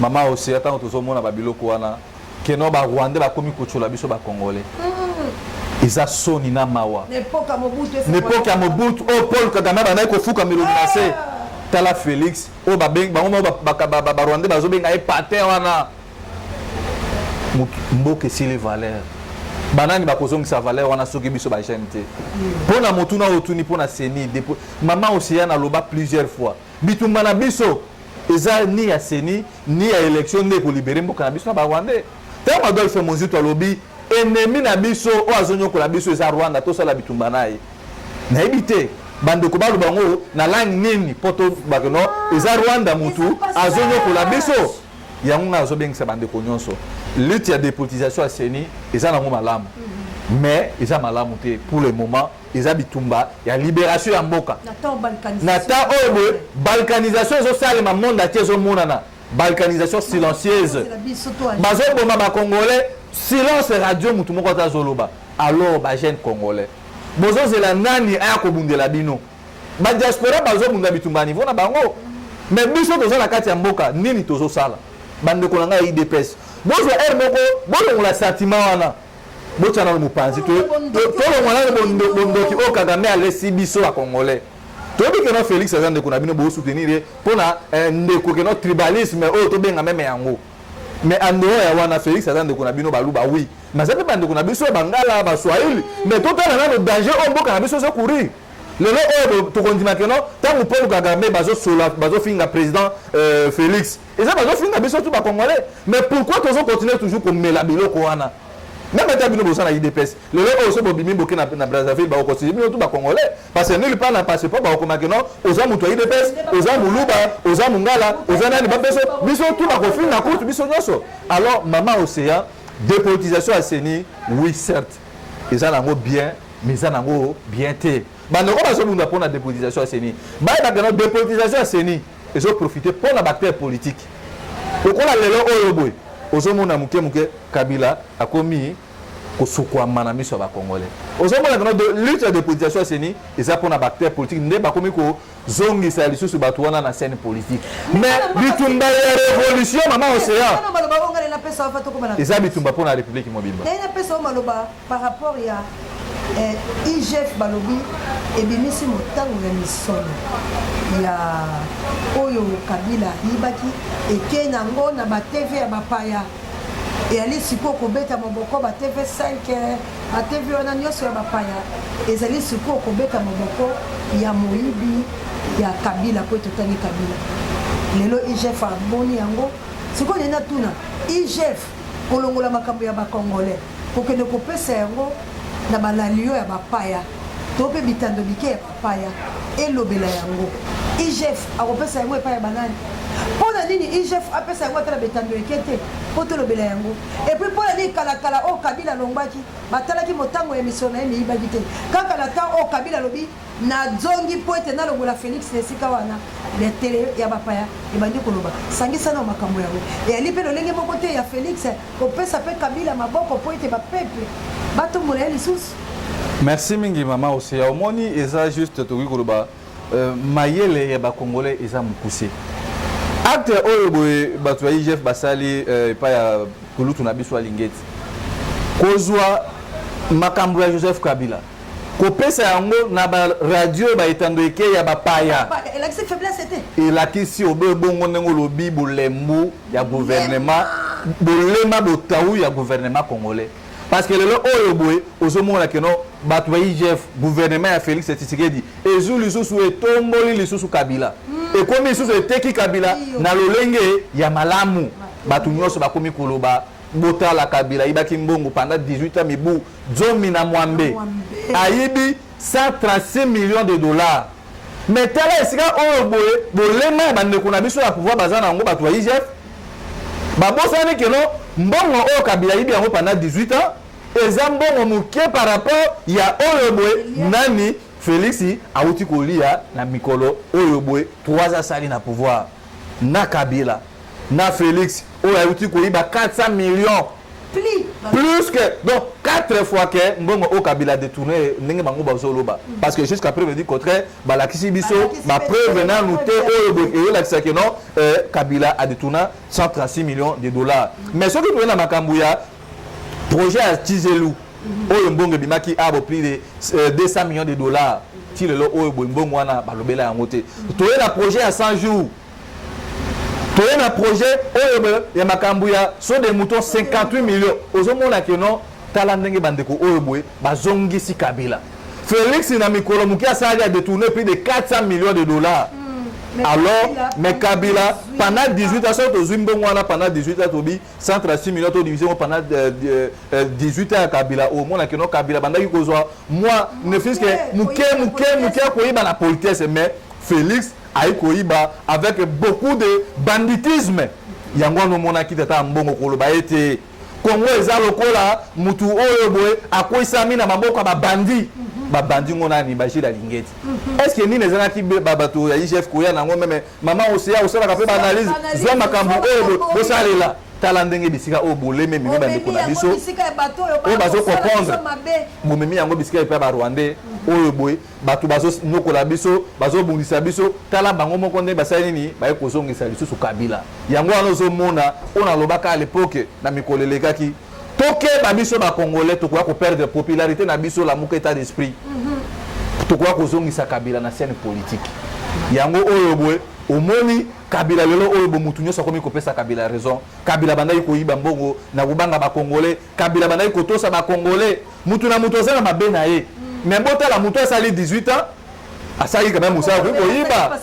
Mama aussi attends tozomona babiloko wana keno ba Rwanda ba komi kochola biso ba Congolais. Isa soni na mawa. N'époque à Mobutu oh Paul Kagame ba na ko fuka milonase. Tala Félix o ba beng ba Rwanda ba zo benga epate wana. Mboke sile valeur. Banani ba kozongisa valeur wana soki biso ba gente. Pona motuna otuni pona seni Mama aussi na loba plusieurs fois. Bitumba na biso eza ni ya seni ni ya élection ne ko libérer mboka na biso na ba Rwanda. Tant Adolphe Mozito alobi ennemi na biso o azonyo ko la biso eza Rwanda to sala bitumba naye. Na ebité bande ko balu bango na langue nini poto bakono eza Rwanda mutu azonyo ko la biso. Yango nga zo bengisa bande ko nyonso. Lutte ya dépolitisation à seni eza nango malamu. Mais eza malamu te pour le moment eza bitumba ya libération ya mboka. Nata oyo balkanisation zo salema monde ati zo monana. Balkanisation silencieuse. Bazo boma ba Congolais silence radio mutu moko ta zoloba. Alors ba jeune Congolais. Bozo zela nani aya ko bundela bino. Ba diaspora bazo bunda bitumba niveau na bango. Mais biso tozo na kati ya mboka nini tozo sala. Bande ko nga IDPS. Bozo moko bozo la sentiment wana. Bozo na mupanzi to ngwana bondoki o Kagame alesi biso a Congolais. Tobi que no Félix Azande kuna bino bo soutenir pona ndeko que no tribalisme o to benga meme yango. Mais ando ya wana Félix Azande kuna bino baluba oui. Mais ça peut bande kuna biso bangala ba Swahili. Mais total na le danger o mboka na biso se courir. Lelo o to kondima que no tango Paul Kagame bazo finga président Félix. Et ça bazo finga biso tout ba Congolais. Mais pourquoi tozo continuer toujours comme la biloko wana? Même à Tabino Bosan à IDPS, le lot aussi Bobimi Boké na Brazzaville, bah au quotidien, tout bas Congolais, parce que nulle part n'a passé pas, bah au Comakeno, aux hommes ou IDPS, aux hommes Moulouba, aux hommes Mungala, aux hommes Babeso, biso tout bas conflit na courte, biso nyoso. Alors maman Océan, dépolitisation à Séni, oui certes, ils en ont bien, mais ils en ont bien té. Bah nous on va se pour la dépolitisation à Séni. Bah la dépolitisation à Séni, ils ont profité pour la bataille politique. Donc on a les lots au boy. Ozomona muke Kabila a commis kosukwa manamiso ba Congolais. Ozomona que lutte de dépolitisation seni eza pona bactère politique ne ba komi ko zongi sa lisusu batu wana na scène politique. Mais bitumba ya révolution mama Océan. Eza bitumba pona république mobimba. Na pesa maloba par rapport ya IGF balobi et bimisi motango ya misono ya oyo Kabila yibaki eke nango na ba TV ya bapaya et ali siko ko beta moboko ba TV 5 ba TV wana nyoso ya bapaya ezali siko ko beta moboko ya moyibi ya Kabila po totani Kabila lelo IGF aboni yango siko nena tuna IGF kolongola makambo ya ba Congolais pour que ne kopesa yango na balalio ya bapaya tope bitando bike ya bapaya elobela yango IGF akopesa yango epa ya banani pona nini IGF apesa yango atala bitando ekete po tolobela yango et puis pona nini kala o Kabila lombaki batalaki motango ya mission na ye miyibaki te kaka na temps o Kabila lobi na zongi po ete nalongola Félix nesika wana letele ya bapaya ebandi koloba sangisa na makambo yango et ali pe lolenge moko te ya Félix kopesa pe Kabila maboko po ete bapeple bato mona lisusu. Merci mingi mama aussi ya omoni eza juste toki koloba mayele ya ba Congolais eza mukuse acte oyo boye bato ya IGF basali pa ya kulutu na biso alingeti kozwa makambo ya Joseph Kabila kopesa yango na ba radio ba etando eke ya bapaya elakisi faiblesse était elakisi obongo nengo lobi bolembu ya gouvernement bolema botaou ya gouvernement congolais parce que le oyo boye ozomona keno bato ba IGF gouvernement ya Félix Tshisekedi ezu lisusu etomboli lisusu Kabila ekomi lisusu eteki Kabila na lolenge ya malamu bato nyonso bakomi koloba botala Kabila ibaki mbongo pendant 18 ans mibu zomi na mwambe ayibi 136 millions de dollars mais tala esika oyo boye bolema bandeko na biso ya pouvoir bazana yango bato ya IGF babosani keno mbongo oyo Kabila yibi yango pendant 18 ans eza mbongo muke par rapport ya oyo boye nani Félix auti kolia na mikolo oyo boye 3 ans sali na pouvoir na Kabila na Félix oyo auti koyiba 400 millions pli Plus que, donc 4 fois que Mbongo au Kabila détourné, n'engue bango bazoloba. Parce que jusqu'à preuve du contraire, la Kisi Bisso, ma preuve venant nous et la que non, Kabila a détourné 136 millions de dollars. Mais ce que nous avons dans Makambouya, projet à Tizelou, au Mbongo Bimaki a plus de 200 millions de dollars. Si le lot au Mbongo wana balobela en moté. Tu as un projet à 100 jours. Tu as un projet, il y a Makambouya, sur des moutons 58 millions. Aux hommes, on a que non, Talandenge Bandeko, Oeboé, Bazongi si Kabila. Félix Namikolo Mouki a détourné plus de 400 millions de dollars. Alors, mais Kabila, pendant 18 ans, pendant 18 ans, 136 millions de division pendant 18 ans à Kabila. Au moins, Kabila, moi, ne fais que Mouké, la politesse, mais Félix, Aïkoïba, avec beaucoup de banditisme. Yango no mona ki tata mbongo koloba ete Congo eza lokola mutu oyo boye akoisami na maboko ba bandi ba bandi ngona ni bashira lingeti. Est-ce que ni nezana ki babato ya IGF koya nango meme mama osea osala ka pe ba analyse zwa makambo oyo bo salela tala ndenge bisika oyo boleme mimi ba ndeko na biso oyo bazo comprendre bomemi yango bisika epa ba Rwandais oyo boye bato bazo nyokola biso bazo bundisa biso tala bango moko nde basali nini baye kozongisa lisusu Kabila yango wana ozomona ona lobaka à l'époque na mikolo elekaki toke ba biso ba Congolais tokoya ko perdre popularité na biso la muka état d'esprit tokoya kozongisa Kabila na scène politique yango oyo boye omoni Kabila lelo oyo bomutu nyonso akomi kopesa Kabila raison Kabila bandaki koyiba mbongo na kubanga ba Congolais Kabila bandaki kotosa ba Congolais mutu na mutu ozana mabe na ye mais bota la mutu asali 18 ans asali quand même musa koyiba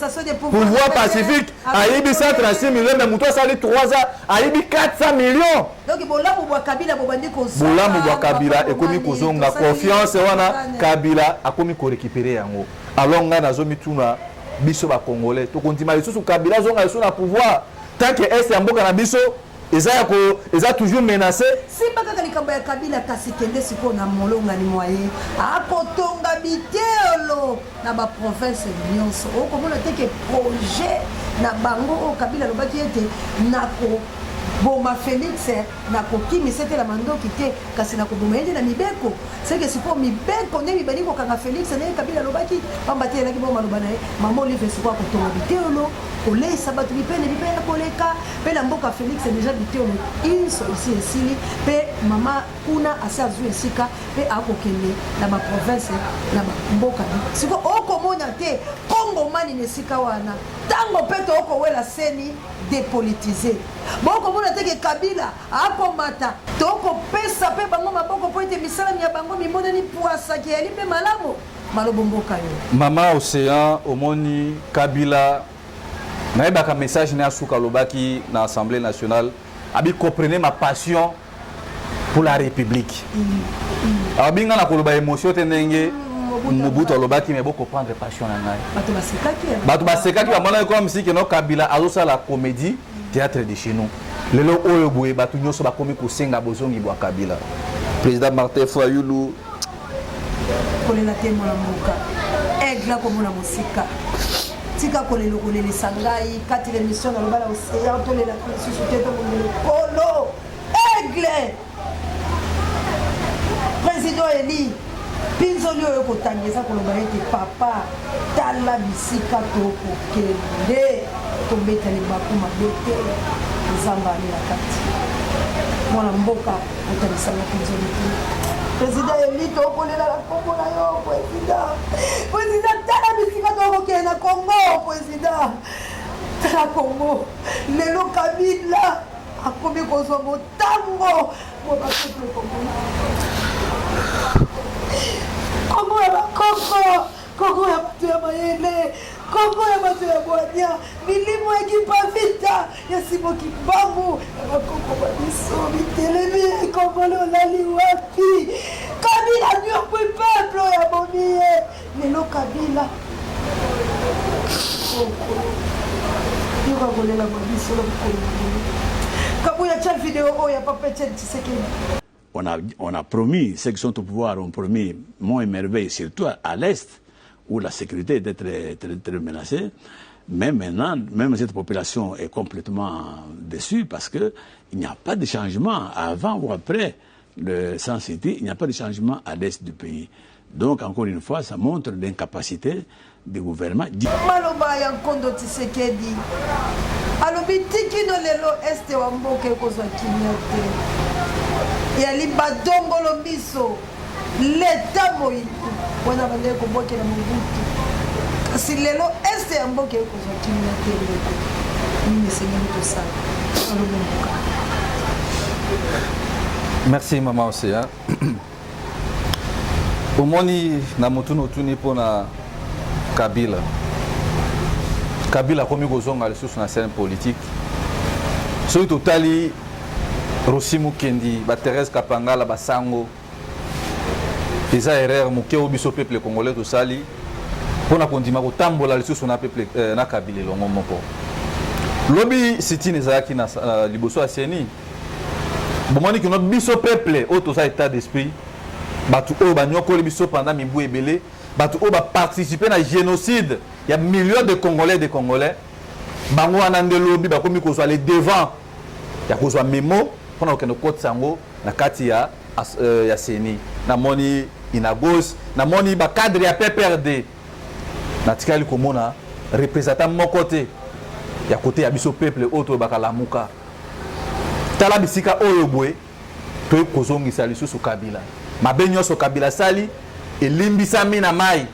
pouvoir pacifique ayibi 136 millions mais mutu asali 3 ans ayibi 400 millions donc bolamu bwa Kabila bobandi kozonga bolamu bwa Kabila ekomi kozonga confiance wana Kabila akomi ko récupérer yango alors nga nazomi tuna biso ba Congolais to kontima lisusu Kabila zonga lisusu na pouvoir tant que est ya mboka na biso eza toujours menacé si baka likambo ya Kabila kasi kende siko na molonga ni moye akotonga bitelo na ba province nyonso okomona teke projet na bango o Kabila lobaki ete nako boma Félix na kokimi c'était la mandoki te kasi na koboma ende na mibeko c'est que siko mibeko ne mibali ko kanga Félix na Kabila lobaki pamba te la ki boma lobana mama Olive siko akotonga bitelo kolesa bato bipene koleka pe na mboka Félix déjà bitelo une seule ici pe mama kuna asa zu esika pe akokende na ba province na mboka siko okomona te Congo mani nesika wana tango peto okowela seni dépolitisé boko mona teke Kabila akomata toko pesa pe bango maboko po ete misala ya bango mimona ni puasa ki ali pe malamo malobo mboka yo mama océan omoni Kabila naibaka message na suka lobaki na Assemblée nationale abi comprenez ma passion pour la République abinga na koloba émotion tenenge Mobutu alobaki mais beaucoup prendre passion na ngai bato basekaki bamona comme si que no Kabila azosa la comédie théâtre de chez nous lelo oyo boye bato nyonso bakomi kosenga bozongi bwa Kabila président Martin Fayulu kolela te mona mboka egla komona mosika tika kolelo kolele sangai kati l'émission na lobala océan tolela susu te to kolo aigle président Eli pinzoli oyo kotangisa koloba ete papa tala bisika tokokende tobeta libaku mabe te nzambe ali na kati mwana mboka otangisanga pinzoli te président Eli tokolela na Congo na yo président tala bisika tokokende na Congo président tala Congo lelo Kabila akomi kozwa motango mobapeple Congo Congo ya bakoko Congo ya bato ya mayele Congo ya bato ya bwanya milimo ekipa vita ya Simon Kimbangu ya bakoko babiso bitelemi Congo olali wapi Kabila nyokwi peuple ya bomie lelo Kabila yoka kolela babiso la bukolo kabuya cha vidéo oya papa Etienne Tshisekedi. On a promis, ceux qui sont au pouvoir ont promis Mont et Merveille, surtout à l'Est, où la sécurité est très menacée. Mais maintenant, même cette population est complètement déçue parce qu'il n'y a pas de changement avant ou après le Sans City, il n'y a pas de changement à l'est du pays. Donc, encore une fois, ça montre l'incapacité du gouvernement. Maloba ya Nkondo Tshisekedi. Alobi tikino lelo este wa mboka ekozwa kimia te. Ya libadongolo biso. Leta moyitu. Wana bande kobokela Mobutu. Kasi lelo este ya mboka ekozwa kimia te. Mimi sengi to ça. Alobi mboka. Merci maman aussi. Hein? Omoni na mutuno tuni pona Kabila. Kabila komi kozonga lisusu na scène politique. Soki totali Rosimu Kendi, ba Thérèse Kapangala, ba Sango. Eza erreur moke o biso peuple congolais tosali pona kondima kotambola lisusu na peuple na Kabila longo moko. Lobi sitini ezalaki na liboso ya Seni. Bomoni que notre biso peuple auto ça état d'esprit batu o ba nyokoli biso pendant mibu ebele batu o ba participer na génocide il y a millions de Congolais et de Congolais bango anande lobi ba komi ko so aller devant ya ko so memo pona okendo côte sango na kati ya Seni na moni inagos na moni ba cadre ya PPRD na tikali komona représentant mon côté ya côté ya biso peuple auto ba kalamuka tala bisika oyo boye to kozongisa lisusu Kabila mabe nyonso Kabila sali elimbisami na mai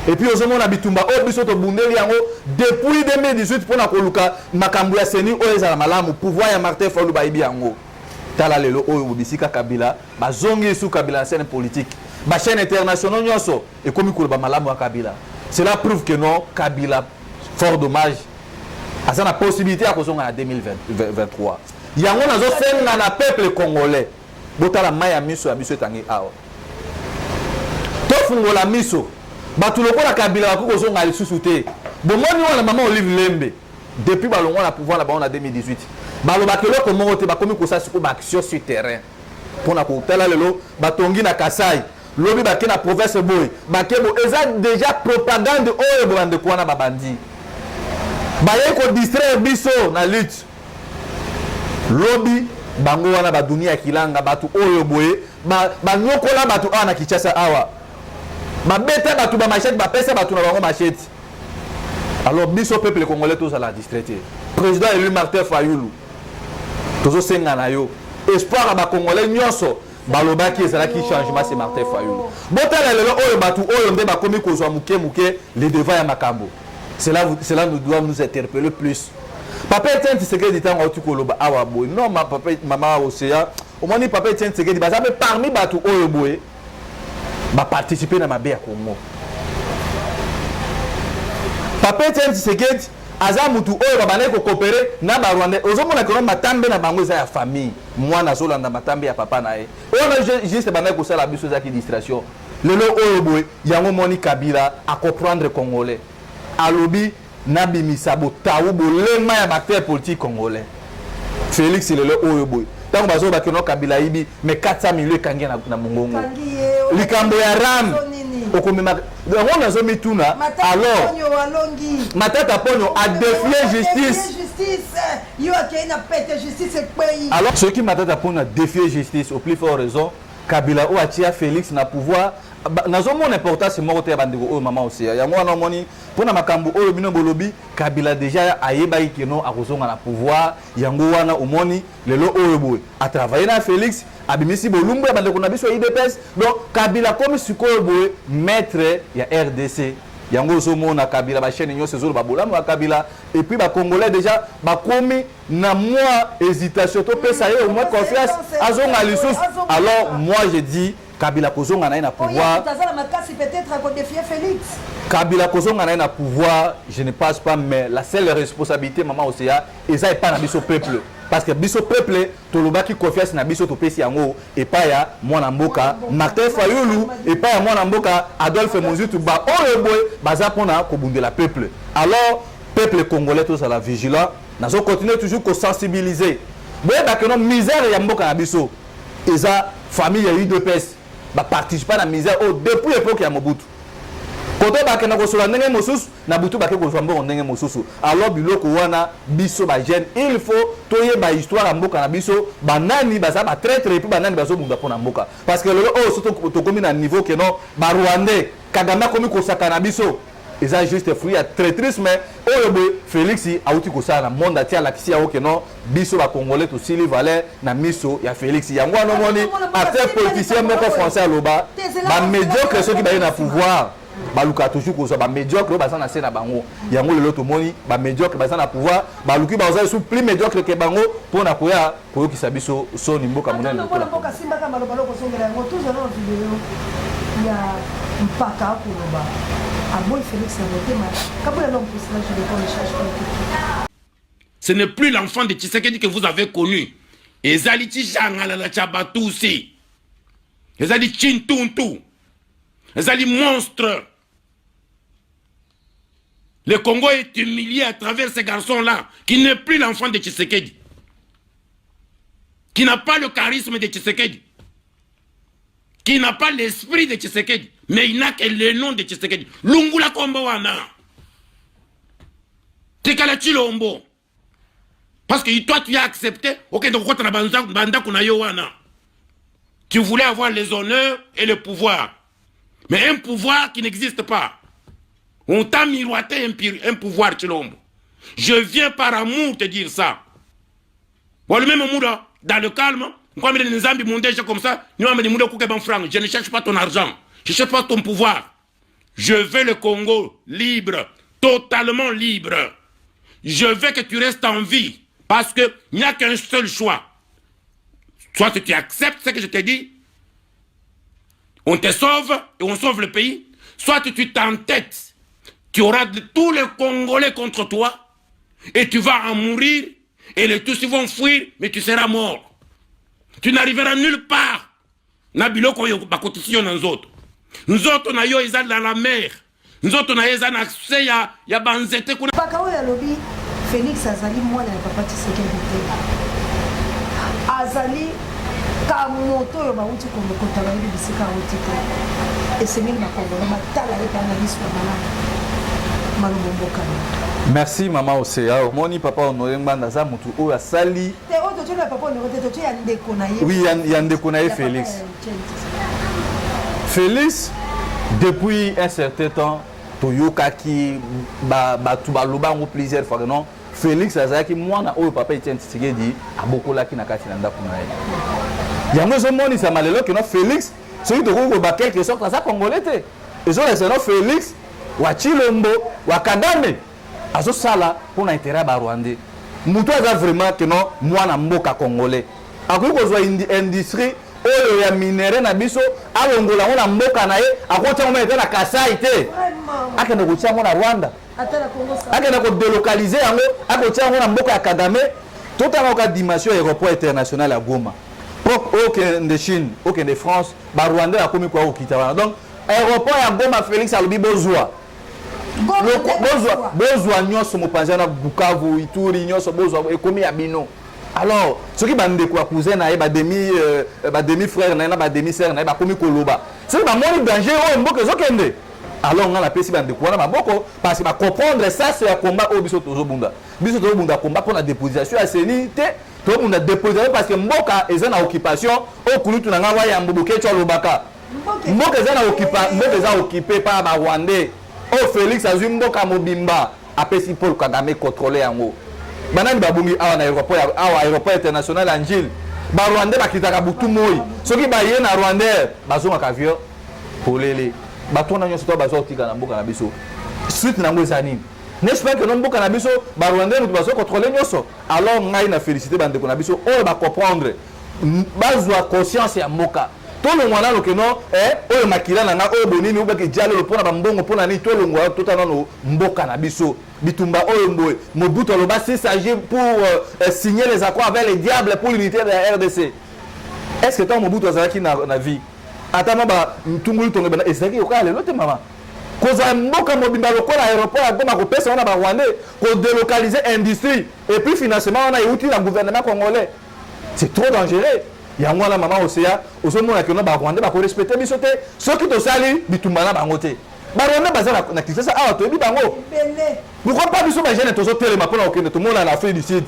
et puis ozomona bitumba oyo biso to bundeli yango depuis 2018 pona koluka makambo ya Seni oyo ezala malamu pouvoir ya Martin Fayulu bayibi yango tala lelo oyo bisika Kabila bazongi su Kabila na scène politique ba chaîne internationale nyonso ekomi koloba malamu ya Kabila. Cela prouve que non Kabila fort dommage asa na possibilité ya kozonga na 2023 yango nazo senga na peuple congolais botala maya miso ya biso etangi awa to fungola miso batu lokola Kabila bakoko zonga lisusu te bomoni wana mama Olive Lembe depuis balongwa na pouvoir na bango na 2018 baloba keloko moko te bakomi kosa siko ba action sur terrain pona kotala lelo batongi na Kasai lobi bake na province boy bakebo eza déjà propagande oyo bande kwana babandi baye ko distraire biso na lutte lobi bango wana ba dunia kilanga batu oyo boye ba nyokola batu awa na Kinshasa awa ba beta batu ba machette ba pesa batu na bango machette. Alors biso peuple congolais tous à la distraité président élu Martin Fayulu tozo senga na yo espoir ba congolais nyonso balobaki ezalaki changement c'est Martin Fayulu botala lelo oyo batu oyo nde ba komi kozwa muke les devants ya makambo. Cela nous doit nous interpeller plus. Papa Etienne Tshisekedi dit en Koloba awa boy. Non, ma papa maman Océan. Au moins papa Etienne Tshisekedi bah ça parmi batu oyo boy. Ba participer na mabe ya Congo. Papa Etienne Tshisekedi aza mutu oyo ba bana ko coopérer na ba Rwanda. Ozomona ko matambe na bango za ya famille. Mwana zolanda matambe ya papa na ye. On juste bana ko sala biso za ki distraction. Lelo oyo boy yango moni Kabila à comprendre congolais. Alobi Nabi Misabo Taoubo lema ya acteur politique congolais Félix lelo oyo boy tango bazo ba keno Kabila ibi mais 400 millions kangi na mongongo likambo ya ram okomema on a zomi tuna alors Matata Ponyo a défié justice yo akena pete justice pays alors ce qui Matata Ponyo a défié justice au plus fort raison Kabila ou atia Félix na pouvoir nazomona importance moko te ya bandeko oyo mama aussi yango wana moni pona makambo oyo bino bolobi Kabila déjà ayeba ikeno akozonga na pouvoir yango wana omoni lelo oyo boy a travailler na Félix abimisi bolumbu ya bandeko na biso IDPS donc Kabila comme sikoyo boy maître ya RDC yango ozomona Kabila ba chaîne nyonso ezolo babolamu ya Kabila et puis ba congolais déjà bakomi na moi hésitation to pesa yo moi confiance azonga lisusu alors moi je dis Kabila kozonga na pouvoir peut-être à défier Félix Kabila kozonga na pouvoir je ne pense pas mais la seule responsabilité maman Océa eza pas na biso peuple parce que biso peuple tolobaki confiance na biso to pesi yango et pas ya mwana mboka Martin Fayulu et pas ya mwana mboka Adolphe Muzitu ba oyo boy baza pona ko bundela peuple alors peuple congolais tous à la vigilant nazo continuer toujours ko sensibiliser boye ba que non misère ya mboka na biso eza famille ya UDPS ba participer à la misère depuis l'époque ya Mobutu koto bakena kosola ndenge mosusu na butu bake kozwa mbongo ndenge mosusu. Alors biloko wana biso ba jeune il faut toyeba histoire ya mboka na biso banani baza ba traître et puis banani bazo bunda pona mboka parce que lelo oh surtout to komi na niveau que non ba Rwandais Kagame komi kosaka na biso eza juste fruit ya traîtrise mais oyo Félix auti kosala na monde atia la kisi ya que non biso ba congolais to sili valeur na miso ya Félix yango no moni acteur politicien moko français aloba ba médiocre ceux qui ba na pouvoir baluka toujours ko so ba médiocre ba sana na bango yango lelo to moni ba médiocre ba sana pouvoir baluki ba za sous plus médiocre que bango pona koya ko ki sabiso so ni mboka monene ko mboka simba kama lo baloko songela yango toujours na vidéo ya mpaka ko ba aboy Félix Abotema kabula non personnage de comme cherche pas. Ce n'est plus l'enfant de Tshisekedi que vous avez connu. Ezali Tijangala la Tchabatoussi. Ezali Chintuntu. Ezali monstre. Le Congo est humilié à travers ces garçons-là, qui n'est plus l'enfant de Tshisekedi. Qui n'a pas le charisme de Tshisekedi. Qui n'a pas l'esprit de Tshisekedi. Mais il n'a que le nom de Tshisekedi. Lungula Kombowana. Tekala Chilombo. Parce que toi, tu as accepté. Ok, donc tu voulais avoir les honneurs et le pouvoir. Mais un pouvoir qui n'existe pas. On t'a miroité un pouvoir, Chilombo. Je viens par amour te dire ça. Bon, le même amour, dans le calme, comme ça, je ne cherche pas ton argent. Je ne cherche pas ton pouvoir. Je veux le Congo libre, totalement libre. Je veux que tu restes en vie. Parce qu'il n'y a qu'un seul choix. Soit tu acceptes ce que je t'ai dit, on te sauve et on sauve le pays. Soit tu t'entêtes, tu auras tous les Congolais contre toi et tu vas en mourir et les tous vont fuir, mais tu seras mort. Tu n'arriveras nulle part. Nous autres, on a eu dans la mer. Nous autres, on a eu accès à Banzete. Félix Azali, moi, je ne peux pas te sécurité. Azali, Kamoto, je vais te merci maman Osea. Moni papa honoré Mbandaza mutu o ya sali. Oui, yande konaye Félix. Félix depuis un certain temps Toyoka qui batu balobango plusieurs fois non Félix azaki mwana oyo papa Etienne Tshisekedi abokola ki na kati na ndako na ye. Yango zo moni sa malelo que non Félix celui de ko ba quelque sorte ça congolais te. Ezo la non Félix wa Chilombo wa Kagame azo sala pour intérêt ba Rwandais. Mutu aza vraiment que non mwana mboka congolais. Ako ko zo industrie oyo ya minere na biso alongola ngona mboka na ye akota ngoma na Kasai te. Akende ko tia ngona Rwanda. Akende ko délocaliser yango akotia ngona mboka ya Kagame totanga ka dimension aéroport international à Goma. Aucun de Chine, aucun de France, ba Rwanda a komi kwa okita. Donc aéroport ya Goma Félix alobi bozwa. Bozwa nyonso mopanza na Bukavu, Ituri nyonso bozwa ekomi ya bino. Alors, ceux qui bandent quoi cousin na ba demi frère na ba demi sœur na ba komi koloba. C'est ba moni danger o mboka zokende. Alors on a la pesi bande quoi na maboko parce que ba comprendre ça c'est un combat au biso tozobunda. Biso tozobunda combat pour la déposition à sénité. Tout le monde a déposé parce que mboka est en occupation au kulutu na ngawa ya mboke cho lobaka. Mboka est en occupé par ba Rwandais. Oh Félix azui mboka mobimba apesi Paul Kagame contrôler yango. Banani babungi awa na aéroport international Angile. Ba Rwandais bakitaka butu moi. Soki ba ye na Rwandais bazonga ka avion polele. Batona nyoso to bazotika na mboka na biso. Suite na ngwe zanini. N'est-ce pas que non mboka na biso ba Rwandais nous bazo contrôler nyoso. Alors ngai na féliciter bande ko na biso o ba comprendre. Bazwa conscience ya mboka. Tout le monde que non oyo makila na nga oyo bonini ubeke dialo pona ba mbongo pona ni to longo totana no mboka na biso bitumba oyo mboye Mobutu aloba s'il s'agit pour signer les accords avec les diables pour l'unité de la RDC. Est-ce que tant Mobutu azaki na vie atama ba mtungulu tonge bana ezaki okala lelo te mama koza mboka mobimba lokola aéroport agoma ko pesa wana ba Rwandais ko délocaliser industrie et puis financement on a outil dans gouvernement congolais. C'est trop dangereux. Yango na mama Osea ozomona que no ba Rwandais ba ko respecter biso te soki to sali bitumba na bango te barondais baza na Kinshasa awa toyebi bango pourquoi pas biso ba jeune tozotelema mpona kokende tomona na Afrique du Sud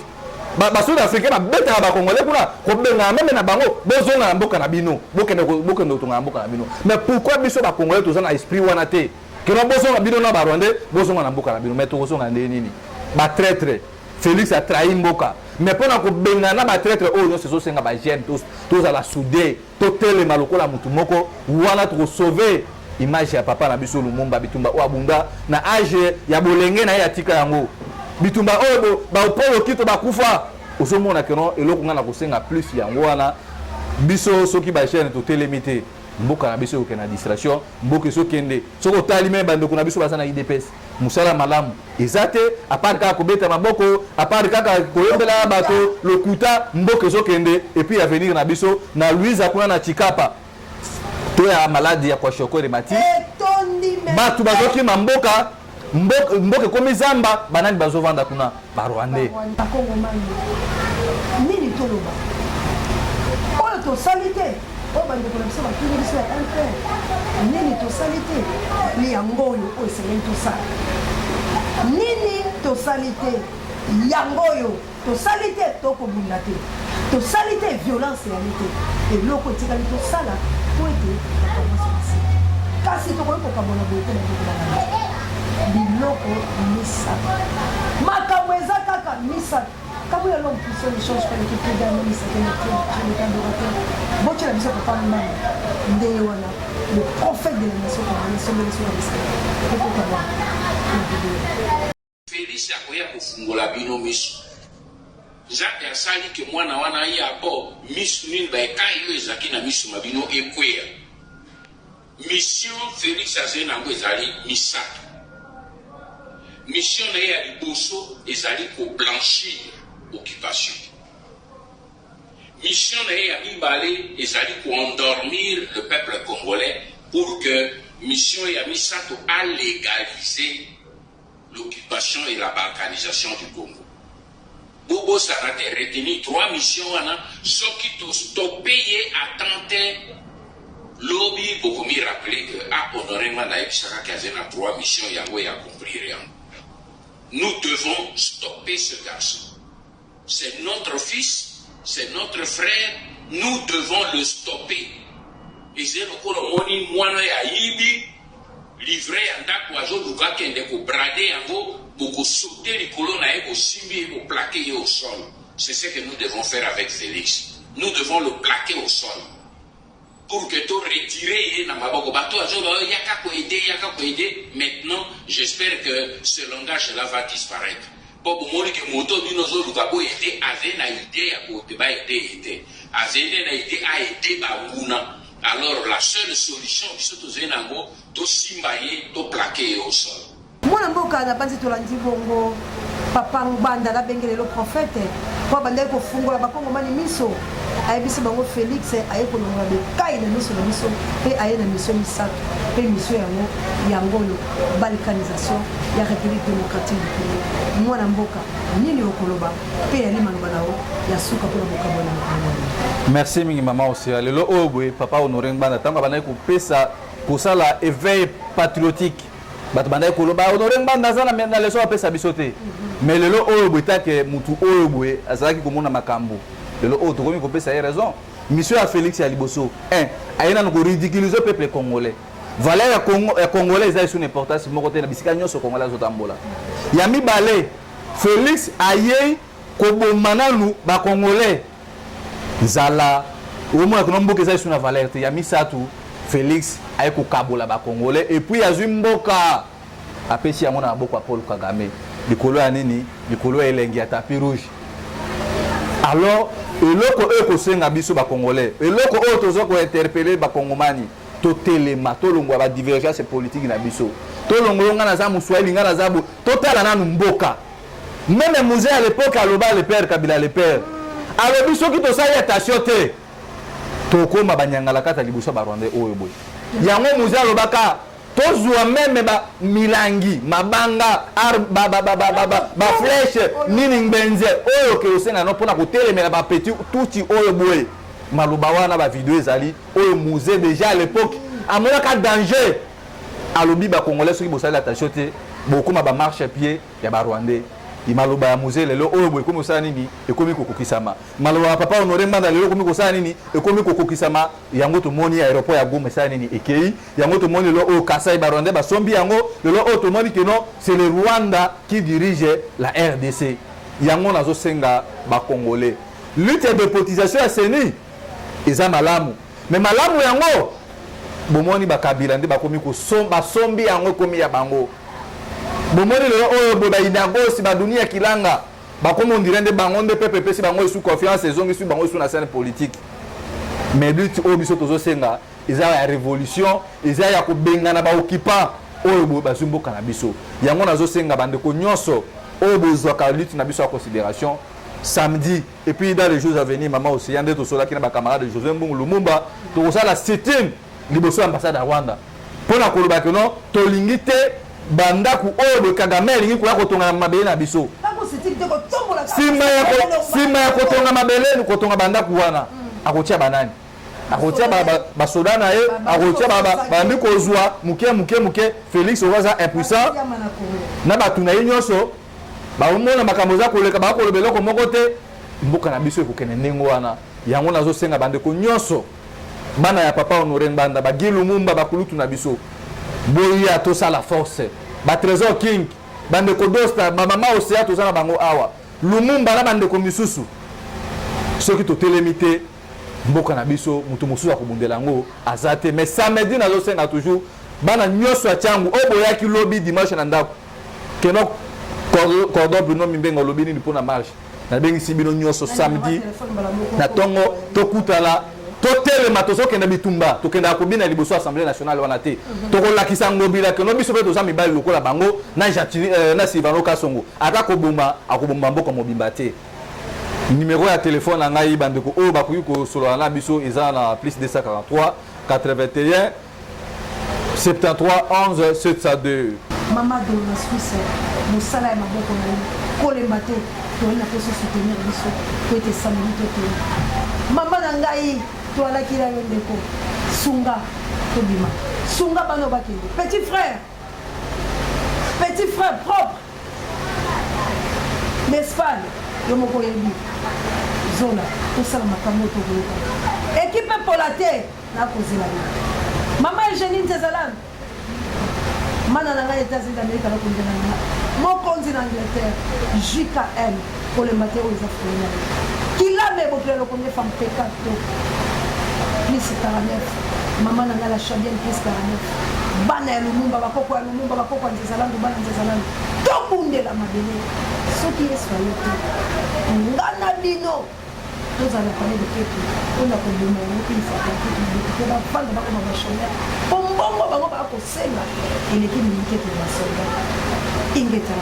basudi africain babetaka bacongolais kuna kobenga meme na bango bozonga na mboka na bino bokende kotonga na mboka na bino mais pourquoi biso bacongolais toza na esprit wana te keno bozonga bino na barwandais bozonga na mboka na bino mais tokozonga nde nini batraître Félix a trahi mboka mais mpona kobenga na batraître oyo nyonso ezosenga bagene tozala soudé totelema lokola motu moko wana tokosauve image ya papa na biso Lumumba bitumba oyo abunda na age ya bolenge na ye atika yango bitumba oyo baopolo kito bakufa osomona keno eloko nga na kosenga plus yango wana biso soki bagene totelemi te mboka na biso okende na distraction mboka esokende soki otali me bandeko na biso baza na IDPS musala malamu eza te apart kaka kobeta maboko apart kaka koyombela bato lokuta mboka ezokende epuis avenir na biso na Louise kuna na Chikapa to ya maladi ya kwashoko rheumatique bato bazokima mboka ekomi zamba banani bazovanda kuna barwandais nini toloba oyo tosali te oyo bandeko na biso batuni biso ya MP nini tosali te ni yango oyo oyo esengeli tosala nini tosali te yango oyo tosali te tokobunda te tosali te violence yali te eloko etikali tosala po ete bakamwasi kasi tokoki kokambola boye te na tokolanga biloko misato makambo eza kaka misato Quand l'homme puissant ne change pas l'équipe de gagner, c'est le candidateur. Bon, tu as vu ça pour pas mal. Le prophète de la nation congolaise, Félix akoya kufungola bino miso. Jacques asali ke mwana wana ya bo miso nini ba ekai yo ezaki na miso mabino ekweya. Mission Félix azena ngo ezali misato. Mission na ya liboso ezali ko blanchir occupation. Mission na mibale ezali pour endormir le peuple congolais pour que mission ya misato a légaliser l'occupation et la balkanisation du Congo. Bobo Sarate retenu 3 missions wana soki to stopper attenter lobby beaucoup me rappeler que a honoré mana ebisaka kazena 3 missions yango ya compris yango. Nous devons stopper ce garçon. C'est notre fils, c'est notre frère, nous devons le stopper. Et c'est le colomoni moine ya yibi, livré en dakwazo luka kende ko brader yango, pour sauter les colonnes et simbi et pour plaquer au sol. C'est ce que nous devons faire avec Félix. Nous devons le plaquer au sol. Pour que tu retires maintenant, j'espère que ce langage-là va disparaître. Pour moi, que moto binozo lugabo était avait na idée à côté ba était avait na idée a été babuna. Alors la seule solution surtout zenango to simbaye to plaquer au sol. Mwana mboka na banzi tolandi bongo papa nganda la bengele le prophète kwa banda ko fungola bakongo mani miso ayebisi bango Félix ayekolonga be kai na miso pe aye na miso misato pe miso yango yo balkanisation ya République démocratique du Congo. Mwana mboka nini okoloba pe yali manoba nao ya suka pona boka bona. Merci mingi mama aussi lelo obwe papa Honoré Nganda tanga bana ko pesa pour ça la éveil patriotique bato banda koloba Honoré Nganda za na leso apesa bisote mais lelo obwe take mutu obwe azaki komona makambo lelo o tokomi ko pesa raison mission à Félix ya liboso ayena ko ridiculiser peuple congolais valeur ya Congo congolais za une importance moko te na bisika nyonso congolais zotambola ya mibale Félix aye ko bomananu ba congolais zala au moins que nomboka za une valeur te ya misatu Félix aye ko kabola ba congolais et puis azui mboka apesi ya mona mboka Paul Kagame likolo ya nini likolo ya elengi ya tapis rouge. Alors eloko eko senga biso ba congolais eloko oyo tozo ko interpeller ba congomani to telema to longwa ba divergence politique na biso to longolonga na za muswahili ngana zabu to tala nanu mboka même musée à l'époque aloba le père Kabila le père alors biso ki to sali attention te to koma banyangala kata libuso ba Rwanda oyo boy yango musée alobaka tozwa même ba milangi mabanga ba flèche nini ngbenze oyo ke osenga no pona kotelemela ba petit touti oyo boye maloba wana ba vidéo ezali oyo musée déjà à l'époque amonaka danger alobi ba congolais soki bosala attention te bokoma ba marche à pied ya ba rwandais imaloba ya musée lelo oyo boye komi osala nini ekomi kokokisama maloba ya papa Honoré Mbanda lelo komi kosala nini ekomi kokokisama yango tomoni aéroport ya Goma esala nini ekei yango tomoni lelo oyo Kasai ba rwandais basombi yango lelo oyo tomoni que non c'est le Rwanda qui dirige la RDC yango nazosenga ba congolais lutte de politisation ya CENI eza malamu mais malamu yango bomoni bakabila nde bakomi kosomba sombi yango komi ya bango bomoni lelo oyo boba inagosi badunia kilanga bakomi ondire nde bango nde pepe pesi bango esu confiance ezongi su bango esu na scène politique mais lutte oyo biso tozosenga eza ya révolution eza ya kobengana baoccupant oyo bazumboka na biso yango nazosenga bandeko nyonso oyo bozwaka lutte na biso ya considération samedi et puis dans les jours à venir maman aussi yande to sola kina ba camarade de José Mbungu Lumumba to ça la septième liboso ambassade à Rwanda pona koloba que non to lingite banda ku oyo de Kagame lingi ku kotonga mabele na biso sima ya kotonga mabele ni kotonga banda ku wana akotia banani akotia ba soda na ye akotia ba ndi kozwa muke Félix Owaza impuissant na batuna nyonso ba omona makambo za koleka ba kolobela ko moko te mboka na biso ekokene ndenge wana yango nazosenga bandeko nyonso bana ya papa Honoré Mbanda ba Guy Lumumba bakulutu na biso boya to ça la force ba Trésor King bandeko Dosta mama Osea to sana bango awa Lumumba na bandeko misusu soki to telemite mboka na biso mutu mususu akobundela ngo azate mais samedi nazosenga toujours bana nyonso ya changu oboyaki lobby dimanche na ndako keno cordon Bruno Mimbenga lobi ni pona marche na bengi sibino nyonso samedi na tongo tokutala totelema tozokenda bitumba tokenda kobina liboso assemblée nationale wana te tokolakisa ngobila ke no biso pe tozami bali lokola bango na Jatini na Silvano Kasongo ata akobomba mboka mobimba te numéro ya téléphone na ngai bandeko oyo bakoki kosolola na biso eza na plus 243 81 73 11 702 Maman de la Suisse, mon salaire m'a beaucoup aimé. Pour les matés, tu as fait soutenir biso, tu étais samedi tout. Maman nangai, tu as la qui la vendeko. Sunga, Tobima. Sunga bano bakende. Petit frère propre. L'Espagne, yo moko yebi. Zona, tout ça ma kamoto goka. Équipe pour la terre, na cause la vie. Maman Eugénie Zezalan. Mana nanga États-Unis d'Amérique na kundena na mon konzi na Angleterre JKM pour le matin aux Africains qui l'a même pour le premier femme pekato plus 49 maman nanga la chabienne plus 49 bana Lumumba bakoko Nzezalandu bana Nzezalandu to kundela mabele ce qui est soyé ngana bino nous allons parler de quelque on a comme le mot il faut que la femme va comme machonnaire bongo bango ba ko senga il est qui militaire pour la soldat ingeta